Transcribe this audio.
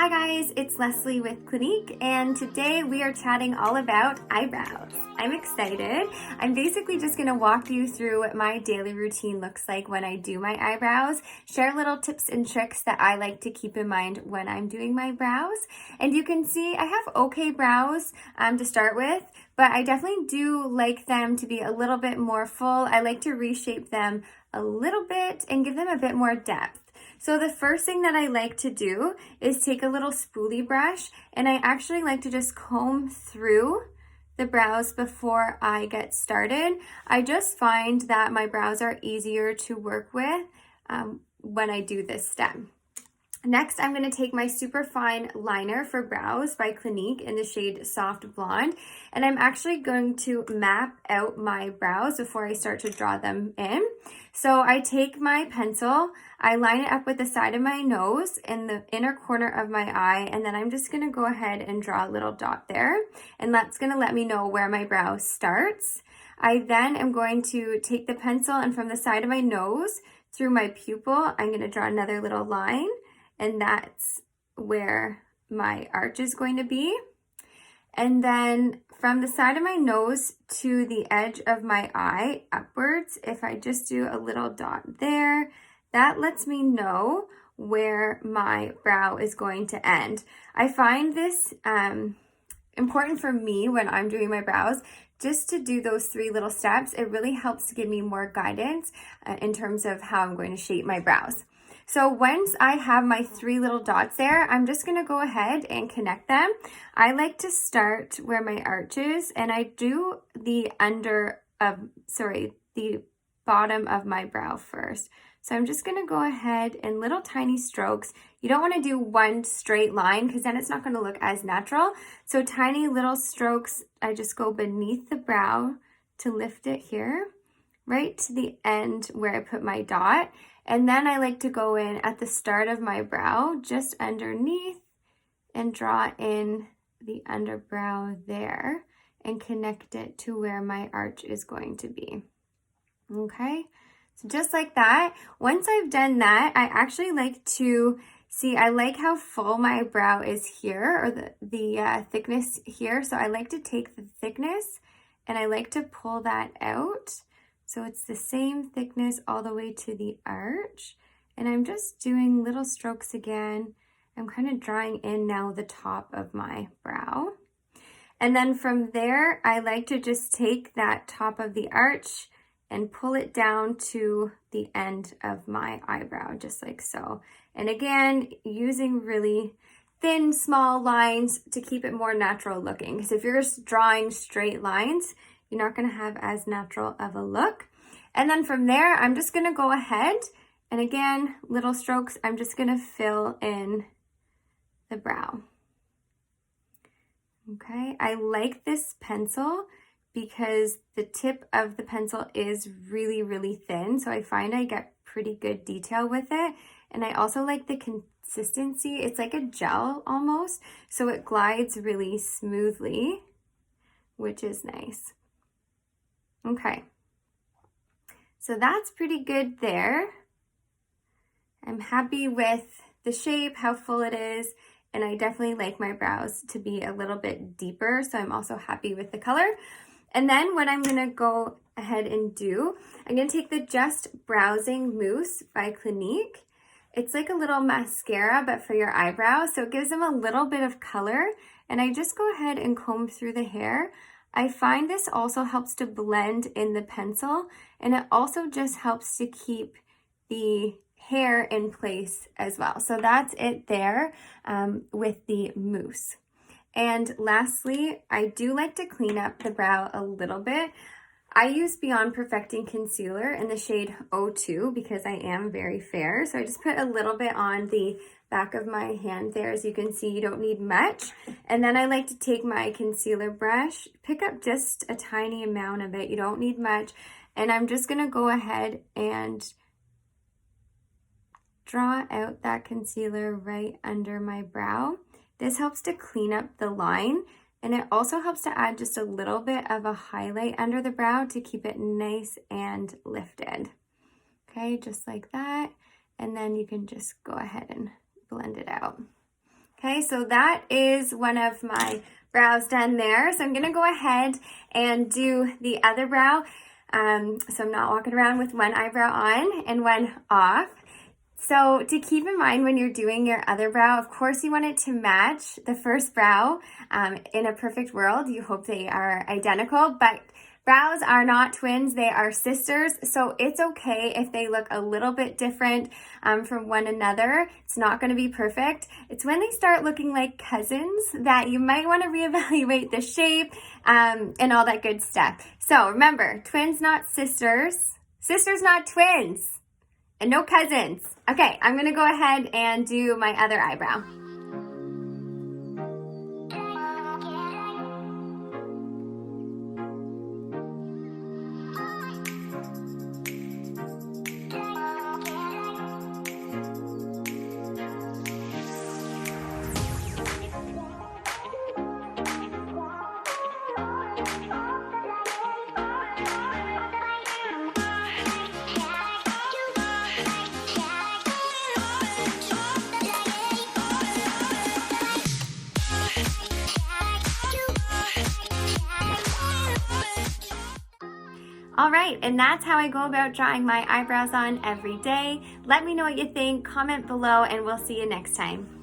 Hi guys, it's Leslie with Clinique, and today we are chatting all about eyebrows. I'm excited. I'm basically just going to walk you through what my daily routine looks like when I do my eyebrows, share little tips and tricks that I like to keep in mind when I'm doing my brows. And you can see I have okay brows to start with, but I definitely do like them to be a little bit more full. I like to reshape them a little bit and give them a bit more depth. So the first thing that I like to do is take a little spoolie brush, and I actually like to just comb through the brows before I get started. I just find that my brows are easier to work with when I do this step. Next, I'm going to take my Superfine liner for brows by Clinique in the shade Soft Blonde, and I'm actually going to map out my brows before I start to draw them in. So I take my pencil, I line it up with the side of my nose and the inner corner of my eye, and then I'm just going to go ahead and draw a little dot there, and that's going to let me know where my brow starts. I then am going to take the pencil, and from the side of my nose through my pupil, I'm going to draw another little line. And that's where my arch is going to be. And then from the side of my nose to the edge of my eye upwards, if I just do a little dot there, that lets me know where my brow is going to end. I find this important for me when I'm doing my brows, just to do those 3 little steps. It really helps to give me more guidance in terms of how I'm going to shape my brows. So once I have my 3 little dots there, I'm just going to go ahead and connect them. I like to start where my arch is, and I do the the bottom of my brow first. So I'm just going to go ahead in little tiny strokes. You don't want to do one straight line because then it's not going to look as natural. So tiny little strokes, I just go beneath the brow to lift it here, right to the end where I put my dot. And then I like to go in at the start of my brow, just underneath, and draw in the underbrow there and connect it to where my arch is going to be. Okay, so just like that. Once I've done that, I actually like to see, I like how full my brow is here, or the thickness here. So I like to take the thickness and I like to pull that out. So it's the same thickness all the way to the arch. And I'm just doing little strokes again. I'm kind of drawing in now the top of my brow. And then from there, I like to just take that top of the arch and pull it down to the end of my eyebrow, just like so. And again, using really thin, small lines to keep it more natural looking. Because if you're just drawing straight lines, you're not going to have as natural of a look. And then from there, I'm just going to go ahead and again, little strokes, I'm just going to fill in the brow. Okay, I like this pencil because the tip of the pencil is really, really thin. So I find I get pretty good detail with it. And I also like the consistency. It's like a gel almost. So it glides really smoothly, which is nice. Okay, so that's pretty good there. I'm happy with the shape, how full it is, and I definitely like my brows to be a little bit deeper, so I'm also happy with the color. And then what I'm gonna go ahead and do, I'm gonna take the Just Browsing Mousse by Clinique. It's like a little mascara, but for your eyebrows, so it gives them a little bit of color, and I just go ahead and comb through the hair. I find this also helps to blend in the pencil, and it also just helps to keep the hair in place as well. So that's it there with the mousse. And lastly, I do like to clean up the brow a little bit. I use Beyond Perfecting Concealer in the shade 02 because I am very fair. So I just put a little bit on the back of my hand there. As you can see, you don't need much. And then I like to take my concealer brush, pick up just a tiny amount of it. You don't need much. And I'm just gonna go ahead and draw out that concealer right under my brow. This helps to clean up the line, and it also helps to add just a little bit of a highlight under the brow to keep it nice and lifted. Okay, just like that. And then you can just go ahead and blend it out. Okay, so that is one of my brows done there. So I'm gonna go ahead and do the other brow. So I'm not walking around with one eyebrow on and one off. So to keep in mind when you're doing your other brow, of course you want it to match the first brow. In a perfect world, you hope they are identical, but brows are not twins, they are sisters, so it's okay if they look a little bit different from one another. It's not going to be perfect. It's when they start looking like cousins that you might want to reevaluate the shape and all that good stuff. So remember, twins not sisters, sisters not twins, and no cousins. Okay, I'm going to go ahead and do my other eyebrow. All right, and that's how I go about drawing my eyebrows on every day. Let me know what you think, comment below, and we'll see you next time.